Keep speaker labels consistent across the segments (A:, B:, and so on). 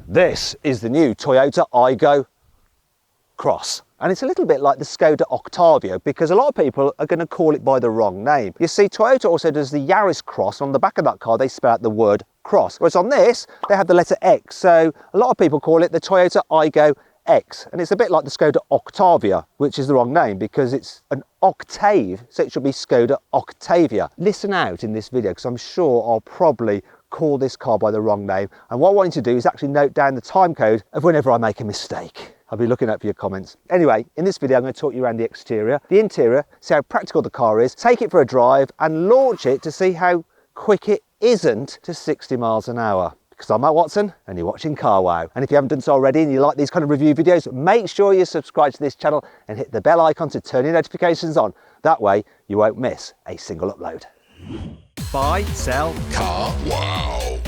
A: This is the new Toyota Aygo Cross. And it's a little bit like the Skoda Octavia because a lot of people are going to call it by the wrong name. You see, Toyota also does the Yaris Cross. On the back of that car, they spell out the word Cross. Whereas on this, they have the letter X. So a lot of people call it the Toyota Aygo X. And it's a bit like the Skoda Octavia, which is the wrong name because it's an octave. So it should be Skoda Octavia. Listen out in this video because I'm sure I'll probably call this car by the wrong name. And what I want you to do is actually note down the time code of whenever I make a mistake. I'll be looking out for your comments. Anyway, in this video, I'm going to talk you around the exterior, the interior, see how practical the car is, take it for a drive and launch it to see how quick it isn't to 60 miles an hour. Because I'm Matt Watson and you're watching Car Wow. And if you haven't done so already and you like these kind of review videos, make sure you subscribe to this channel and hit the bell icon to turn your notifications on. That way you won't miss a single upload. Buy, sell, Car Wow.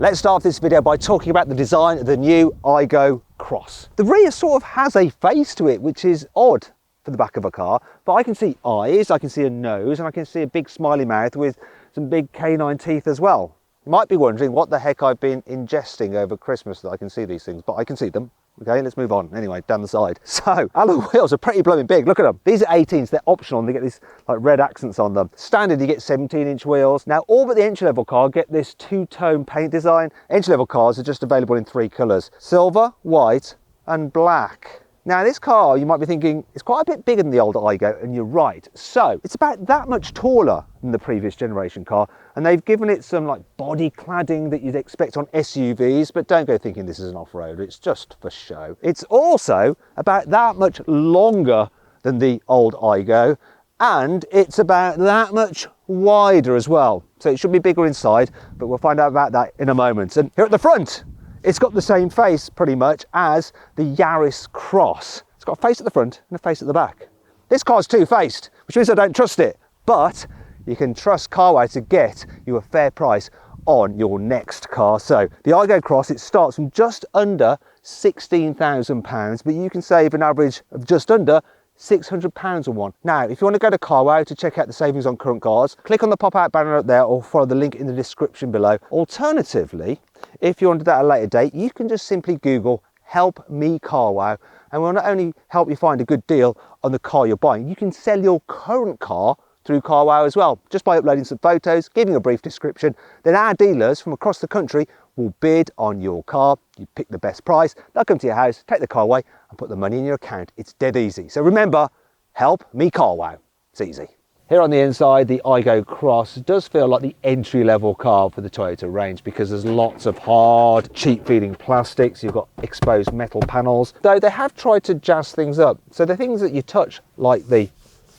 A: Let's start this video by talking about the design of the new Aygo Cross. The rear sort of has a face to it, which is odd for the back of a car, but I can see eyes, I can see a nose, and I can see a big smiley mouth with some big canine teeth as well. You might be wondering what the heck I've been ingesting over Christmas that I can see these things, but I can see them. Okay, let's move on. Anyway, down the side. So, alloy wheels are pretty blooming big. Look at them. These are 18s. They're optional. And they get these like red accents on them. Standard, you get 17-inch wheels. Now, all but the entry-level car get this two-tone paint design. Entry-level cars are just available in 3 colours: silver, white, and black. Now, this car, you might be thinking, it's quite a bit bigger than the old Aygo, and you're right. So, it's about that much taller than the previous generation car, and they've given it some like body cladding that you'd expect on SUVs, but don't go thinking this is an off-road, it's just for show. It's also about that much longer than the old Aygo, and it's about that much wider as well. So it should be bigger inside, but we'll find out about that in a moment. And here at the front, it's got the same face pretty much as the Yaris Cross. It's got a face at the front and a face at the back. This car's two-faced, which means I don't trust it, but you can trust Car Wow to get you a fair price on your next car. So the Aygo Cross, it starts from just under £16,000, but you can save an average of just under £600 on one. Now, if you want to go to Car Wow to check out the savings on current cars, click on the pop-out banner up there or follow the link in the description below. Alternatively, if you want to do that at a later date, you can just simply Google "Help Me Car Wow" and we'll not only help you find a good deal on the car you're buying, you can sell your current car through Car Wow as well, just by uploading some photos, giving a brief description. Then our dealers from across the country will bid on your car. You pick the best price, they'll come to your house, take the car away and put the money in your account. It's dead easy. So remember, help me Car Wow. It's easy. Here on the inside, the Aygo Cross does feel like the entry-level car for the Toyota range because there's lots of hard, cheap-feeling plastics. You've got exposed metal panels, though they have tried to jazz things up. So the things that you touch, like the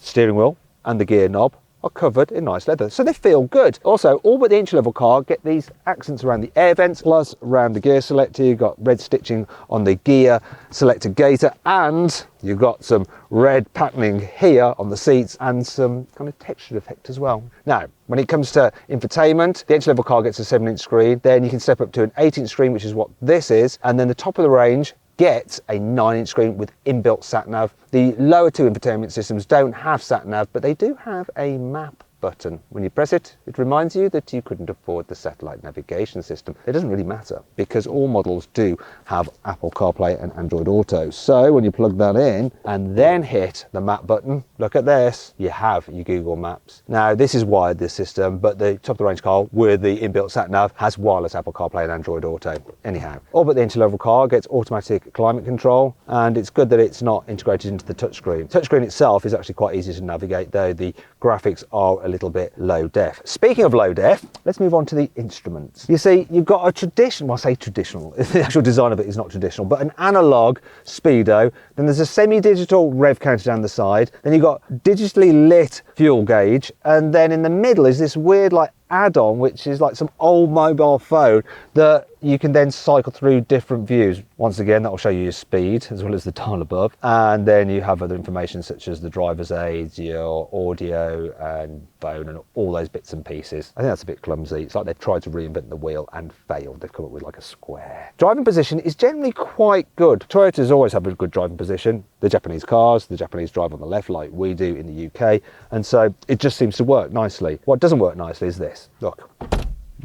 A: steering wheel and the gear knob, are covered in nice leather, so they feel good. Also, all but the entry-level car get these accents around the air vents, plus around the gear selector. You've got red stitching on the gear selector gaiter, and you've got some red patterning here on the seats and some kind of textured effect as well. Now, when it comes to infotainment, the entry-level car gets a 7-inch screen, then you can step up to an 8-inch screen, which is what this is, and then the top of the range gets a 9-inch screen with inbuilt sat-nav. The lower 2 infotainment systems don't have sat-nav, but they do have a map button. When you press it, it reminds you that you couldn't afford the satellite navigation system. It doesn't really matter because all models do have Apple CarPlay and Android Auto. So when you plug that in and then hit the map button, look at this, you have your Google Maps. Now this is wired, this system, but the top of the range car with the inbuilt sat-nav has wireless Apple CarPlay and Android Auto. Anyhow, all but the entry-level car gets automatic climate control, and it's good that it's not integrated into the touchscreen. Touchscreen itself is actually quite easy to navigate, though the graphics are a little bit low def. Speaking of low def, let's move on to the instruments. You see, you've got a traditional, well, I say traditional, the actual design of it is not traditional, but an analog speedo. Then there's a semi-digital rev counter down the side. Then you've got digitally lit fuel gauge. And then in the middle is this weird like add-on, which is like some old mobile phone that you can then cycle through different views. Once again, that will show you your speed as well as the dial above. And then you have other information such as the driver's aids, your audio and phone and all those bits and pieces. I think that's a bit clumsy. It's like they've tried to reinvent the wheel and failed. They've come up with like a square. Driving position is generally quite good. Toyotas always have a good driving position. The Japanese cars, the Japanese drive on the left like we do in the UK. And so it just seems to work nicely. What doesn't work nicely is this. Look,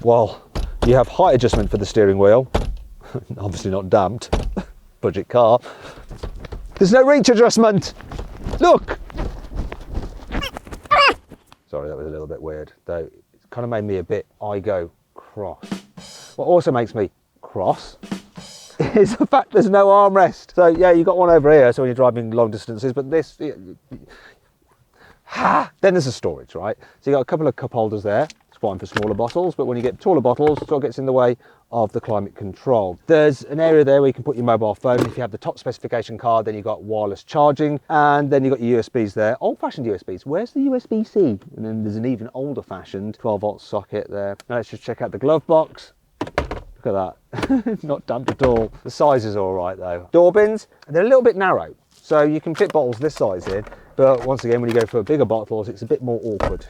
A: well, You have height adjustment for the steering wheel, obviously not damped, budget car. There's no reach adjustment, look! Sorry, that was a little bit weird, though it kind of made me a bit Igo cross. What also makes me cross is the fact there's no armrest. So yeah, you've got one over here, so when you're driving long distances, but this, then there's a storage, right? So you've got a couple of cup holders there. It's fine for smaller bottles, but when you get taller bottles, it sort of gets in the way of the climate control. There's an area there where you can put your mobile phone. If you have the top specification card, then you've got wireless charging, and then you've got your USBs there. Old-fashioned USBs. Where's the USB-C? And then there's an even older-fashioned 12-volt socket there. Now let's just check out the glove box. Look at that. It's not damped at all. The size is all right though. Door bins, they're a little bit narrow, so you can fit bottles this size in. But once again, when you go for bigger bottles, it's a bit more awkward.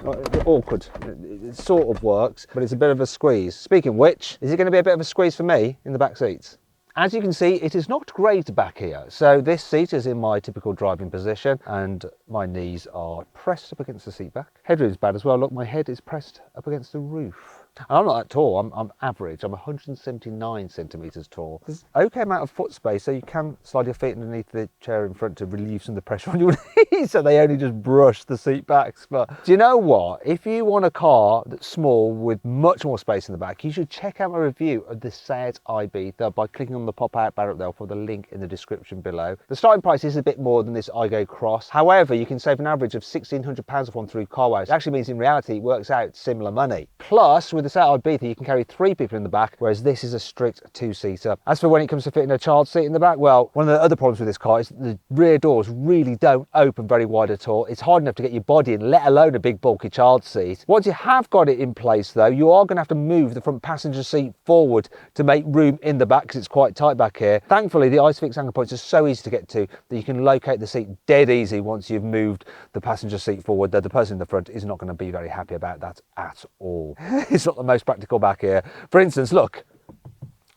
A: It sort of works, but it's a bit of a squeeze. Speaking of which, is it going to be a bit of a squeeze for me in the back seats? As you can see, it is not great back here. So this seat is in my typical driving position and my knees are pressed up against the seat back. Headroom's bad as well. Look, my head is pressed up against the roof. And I'm not that tall, I'm average. I'm 179 centimetres tall. There's okay amount of foot space, so you can slide your feet underneath the chair in front to relieve some of the pressure on your knees, so they only just brush the seat backs. But do you know what? If you want a car that's small with much more space in the back, you should check out my review of the Seat Ibiza by clicking on the pop-out banner there for the link in the description below. The starting price is a bit more than this Igo Cross. However, you can save an average of £1,600 off one through Carwow. It actually means in reality it works out similar money. Plus, with the Seat Ibiza, you can carry 3 people in the back, whereas this is a strict 2-seater. As for when it comes to fitting a child seat in the back, well, one of the other problems with this car is that the rear doors really don't open very wide at all. It's hard enough to get your body in, let alone a big bulky child seat. Once you have got it in place though, you are going to have to move the front passenger seat forward to make room in the back because it's quite tight back here. Thankfully, the ISOFIX anchor points are so easy to get to that you can locate the seat dead easy once you've moved the passenger seat forward, though the person in the front is not going to be very happy about that at all. It's not the most practical back here. For instance, look,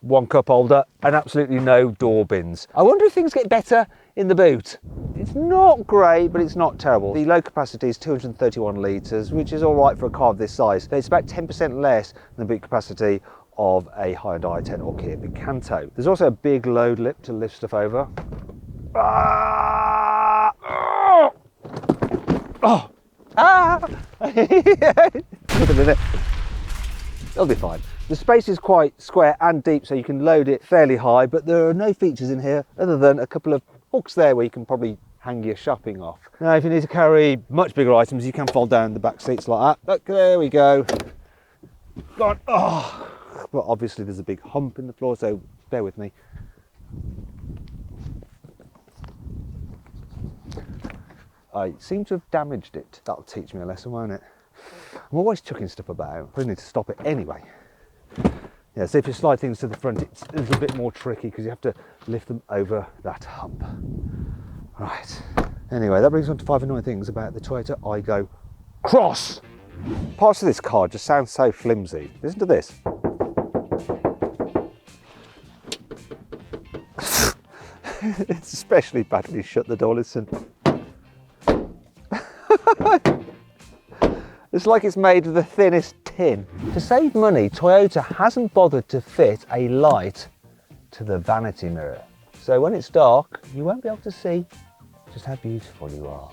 A: one cup holder and absolutely no door bins. I wonder if things get better in the boot. It's not great, but it's not terrible. The load capacity is 231 litres, which is all right for a car of this size. So it's about 10% less than the boot capacity of a Hyundai i10 or Kia Picanto. There's also a big load lip to lift stuff over. Wait a minute. It'll be fine. The space is quite square and deep, so you can load it fairly high, but there are no features in here other than a couple of hooks there where you can probably hang your shopping off. Now, if you need to carry much bigger items, you can fold down the back seats like that. Look, there we go. God, oh. Well, obviously there's a big hump in the floor, so bear with me. I seem to have damaged it. That'll teach me a lesson, won't it? I'm always chucking stuff about. I need to stop it anyway. Yeah, so if you slide things to the front, it's a little bit more tricky because you have to lift them over that hump. Right. Anyway, that brings on to 5 annoying things about the Toyota Igo Cross. Parts of this car just sound so flimsy. Listen to this. It's especially bad when you shut the door, listen. It's like it's made of the thinnest tin. To save money, Toyota hasn't bothered to fit a light to the vanity mirror. So when it's dark, you won't be able to see just how beautiful you are.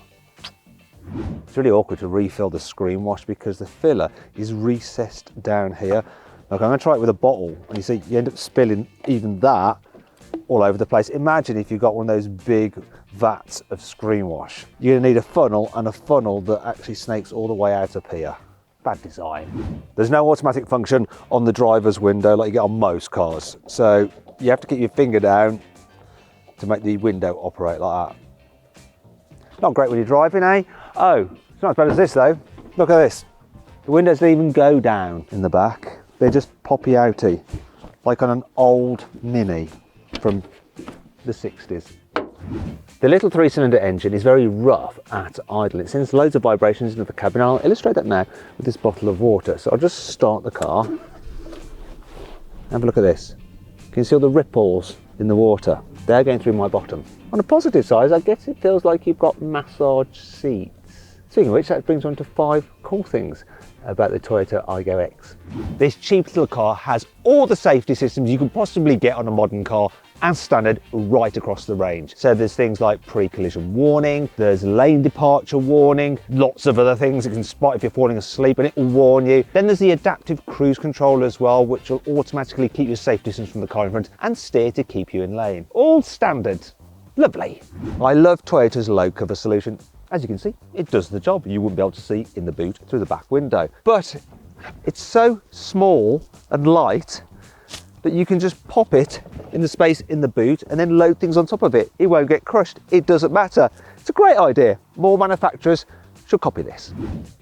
A: It's really awkward to refill the screen wash because the filler is recessed down here. Look, I'm going to try it with a bottle, and you see you end up spilling even that all over the place. Imagine if you've got one of those big vats of screen wash. You're going to need a funnel, and a funnel that actually snakes all the way out up here. Bad design. There's no automatic function on the driver's window like you get on most cars. So you have to keep your finger down to make the window operate like that. Not great when you're driving, eh? Oh, it's not as bad as this though. Look at this. The windows don't even go down in the back. They're just poppy outy, like on an old Mini from the 60s. The little 3-cylinder engine is very rough at idle. It sends loads of vibrations into the cabin. I'll illustrate that now with this bottle of water. So I'll just start the car. Have a look at this. Can you see all the ripples in the water? They're going through my bottom. On a positive side, I guess it feels like you've got massage seats. Speaking of which, that brings on to 5 cool things about the Toyota Aygo X. This cheap little car has all the safety systems you can possibly get on a modern car as standard right across the range. So there's things like pre-collision warning, there's lane departure warning, lots of other things it can spot if you're falling asleep and it will warn you. Then there's the adaptive cruise control as well, which will automatically keep your safe distance from the car in front and steer to keep you in lane. All standard. Lovely. I love Toyota's low cover solution. As you can see, it does the job. You wouldn't be able to see in the boot through the back window. But it's so small and light that you can just pop it in the space in the boot and then load things on top of it. It won't get crushed. It doesn't matter. It's a great idea. More manufacturers should copy this.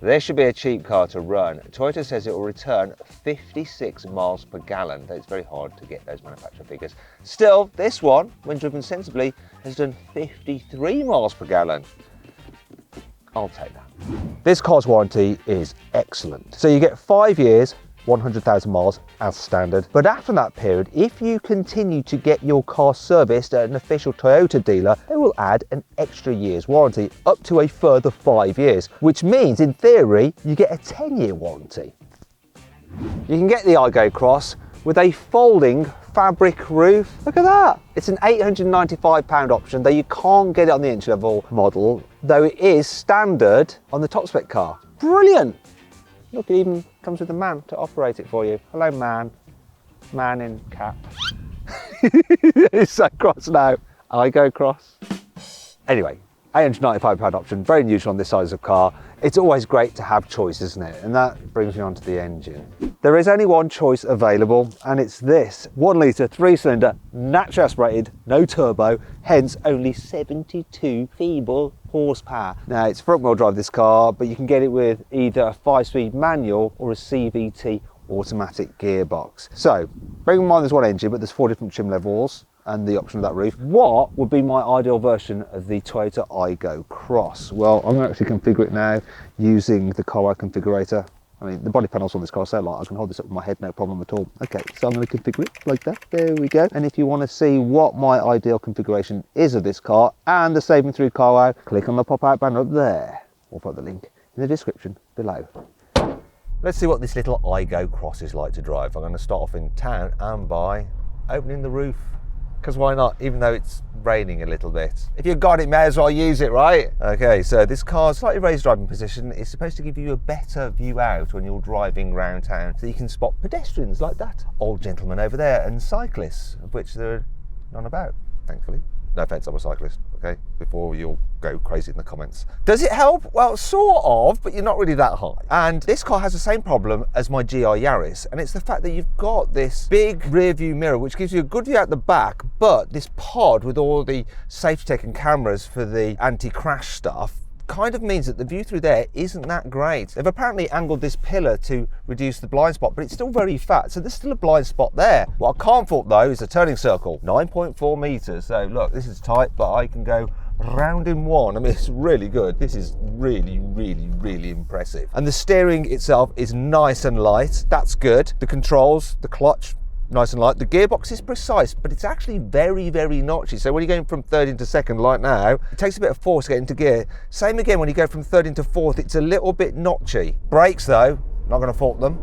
A: This should be a cheap car to run. Toyota says it will return 56 miles per gallon, though it's very hard to get those manufacturer figures. Still, this one, when driven sensibly, has done 53 miles per gallon. I'll take that. This car's warranty is excellent. So you get 5 years, 100,000 miles as standard. But after that period, if you continue to get your car serviced at an official Toyota dealer, they will add an extra year's warranty, up to a further 5 years, which means in theory, you get a 10-year warranty. You can get the Aygo Cross with a folding fabric roof. Look at that. It's an £895 option, though you can't get it on the entry-level model, though it is standard on the top spec car. Brilliant. Look, it even comes with a man to operate it for you. Hello, man. Man in cap. It's so cross now. Aygo Cross. Anyway, £895 option, very unusual on this size of car. It's always great to have choice, isn't it? And that brings me on to the engine. There is only one choice available, and it's this 1 litre, 3-cylinder, naturally aspirated, no turbo, hence only 72 feeble horsepower. Now, it's front-wheel drive, this car, but you can get it with either a 5-speed manual or a CVT automatic gearbox. So, bearing in mind there's one engine, but there's 4 different trim levels and the option of that roof. What would be my ideal version of the Toyota Aygo Cross? Well, I'm going to actually configure it now using the CarWow configurator. I mean, the body panels on this car are so light, I can hold this up with my head, no problem at all. Okay, so I'm going to configure it like that. There we go. And if you want to see what my ideal configuration is of this car and the saving through CarWow, click on the pop-out banner up there. We'll put the link in the description below. Let's see what this little Aygo Cross is like to drive. I'm going to start off in town and by opening the roof. Because why not, even though it's raining a little bit. If you've got it, may as well use it, right? Okay, so this car's slightly raised driving position is supposed to give you a better view out when you're driving around town, so you can spot pedestrians like that old gentleman over there and cyclists, of which there are none about, thankfully. No offence, I'm a cyclist, okay? Before you'll go crazy in the comments. Does it help? Well, sort of, but you're not really that high. And this car has the same problem as my GR Yaris, and it's the fact that you've got this big rear view mirror, which gives you a good view out the back, but this pod with all the safety tech and cameras for the anti-crash stuff kind of means that the view through there isn't that great. They've apparently angled this pillar to reduce the blind spot, but it's still very fat, so there's still a blind spot there. What I can't fault though is the turning circle, 9.4 meters. So look, this is tight, but I can go round in one. I mean, it's really good. This is really, really, really impressive. And the steering itself is nice and light. That's good. The controls, the clutch, nice and light. The gearbox is precise, but it's actually very, very notchy. So when you're going from third into second like now, it takes a bit of force to get into gear. Same again when you go from third into fourth, it's a little bit notchy. Brakes though, not going to fault them.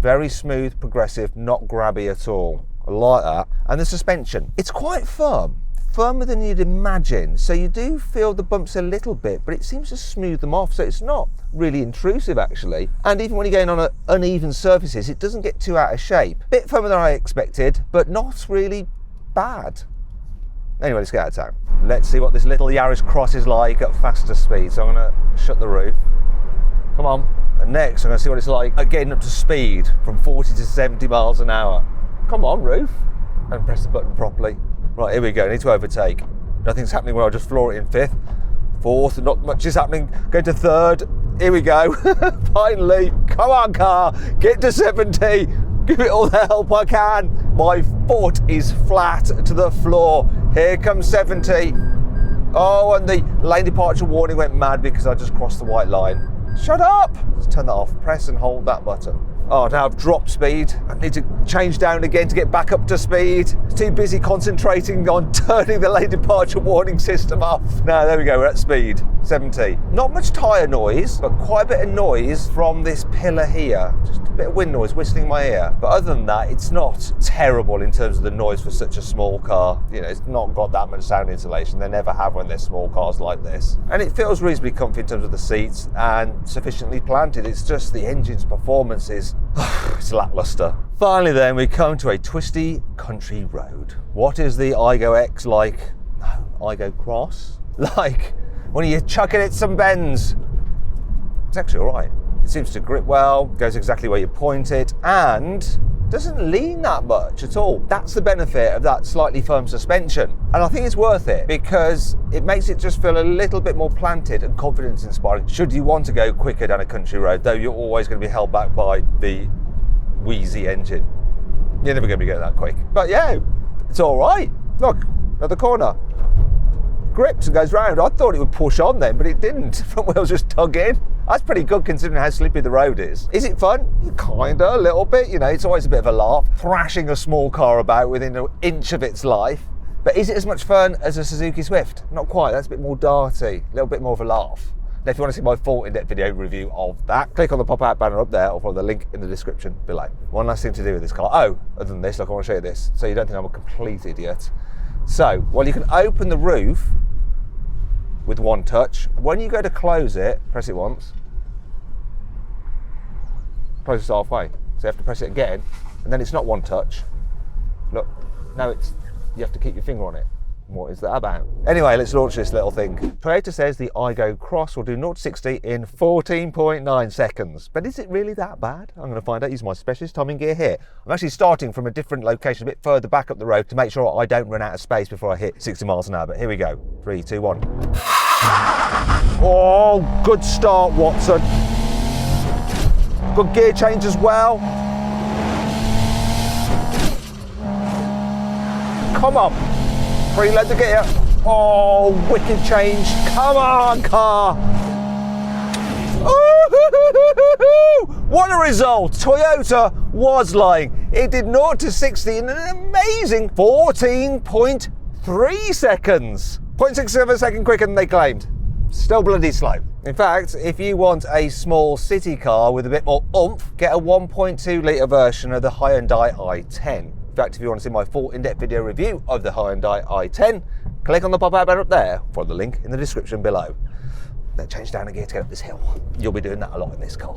A: Very smooth, progressive, not grabby at all. I like that. And the suspension, it's quite firm. Firmer than you'd imagine, so you do feel the bumps a little bit, but it seems to smooth them off, so it's not really intrusive actually. And even when you're going on uneven surfaces, it doesn't get too out of shape. Bit firmer than I expected, but not really bad. Anyway, let's get out of town. Let's see what this little Yaris Cross is like at faster speed. So I'm going to shut the roof. Come on. And next I'm going to see what it's like at getting up to speed from 40 to 70 miles an hour. Come on, roof. And press the button properly. Right, here we go, need to overtake. Nothing's happening when I just floor it in fifth. Fourth, not much is happening. Going to third, here we go. Finally, come on car, get to 70. Give it all the help I can. My foot is flat to the floor. Here comes 70. Oh, and the lane departure warning went mad because I just crossed the white line. Shut up! Let's turn that off, press and hold that button. Oh, now I've dropped speed. I need to change down again to get back up to speed. It's too busy concentrating on turning the lane departure warning system off. No, there we go, we're at speed, 70. Not much tyre noise, but quite a bit of noise from this pillar here. Just a bit of wind noise whistling in my ear. But other than that, it's not terrible in terms of the noise for such a small car. You know, it's not got that much sound insulation. They never have when they're small cars like this. And it feels reasonably comfy in terms of the seats and sufficiently planted. It's just the engine's performance is it's lackluster. Finally then, we come to a twisty country road. What is the Igo X like? No, Igo Cross? Like, when you're chucking it some bends. It's actually all right. It seems to grip well, goes exactly where you point it, and doesn't lean that much at all. That's the benefit of that slightly firm suspension. And I think it's worth it because it makes it just feel a little bit more planted and confidence inspiring. Should you want to go quicker down a country road, though you're always going to be held back by the wheezy engine. You're never going to be going that quick. But yeah, it's all right. Look, another corner. Grips and goes round. I thought it would push on then, but it didn't. Front wheels just tug in. That's pretty good considering how slippery the road is. Is it fun? Kinda, a little bit. You know, it's always a bit of a laugh, thrashing a small car about within an inch of its life. But is it as much fun as a Suzuki Swift? Not quite. That's a bit more darty, a little bit more of a laugh. Now, if you want to see my full in-depth video review of that, click on the pop-out banner up there or follow the link in the description below. One last thing to do with this car. Oh, other than this, look, I want to show you this, so you don't think I'm a complete idiot. So, well, you can open the roof with one touch. When you go to close it, press it once. Close it halfway. So you have to press it again, and then it's not one touch. Look, now you have to keep your finger on it. What is that about? Anyway, let's launch this little thing. Toyota says the Igo Cross will do 0 to 60 in 14.9 seconds. But is it really that bad? I'm going to find out using my specialist timing gear here. I'm actually starting from a different location, a bit further back up the road to make sure I don't run out of space before I hit 60 miles an hour. But here we go. 3, 2, 1. Oh, good start, Watson. Good gear change as well. Come on. Preload the gear. Oh, wicked change. Come on, car. Ooh, what a result. Toyota was lying. It did 0 to 60 in an amazing 14.3 seconds. 0.6 of a second quicker than they claimed. Still bloody slow. In fact, if you want a small city car with a bit more oomph, get a 1.2 litre version of the Hyundai i10. In fact, if you want to see my full in-depth video review of the Hyundai i10, click on the pop-out banner up there, follow the link in the description below. Then change down a gear to get up this hill. You'll be doing that a lot in this car.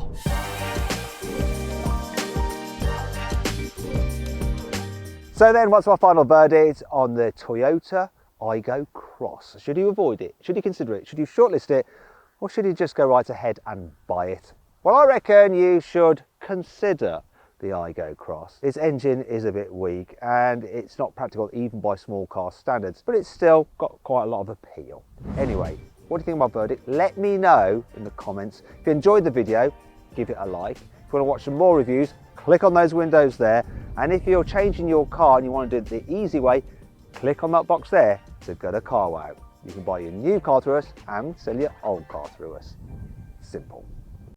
A: So then, what's my final verdict on the Toyota Igo Cross? Should you avoid it? Should you consider it? Should you shortlist it? Or should you just go right ahead and buy it? Well, I reckon you should consider the Igo Cross. Its engine is a bit weak and it's not practical even by small car standards, but it's still got quite a lot of appeal. Anyway, what do you think of my verdict? Let me know in the comments. If you enjoyed the video, give it a like. If you want to watch some more reviews, click on those windows there. And if you're changing your car and you want to do it the easy way, click on that box there to go to Car Wow. You can buy your new car through us and sell your old car through us. Simple.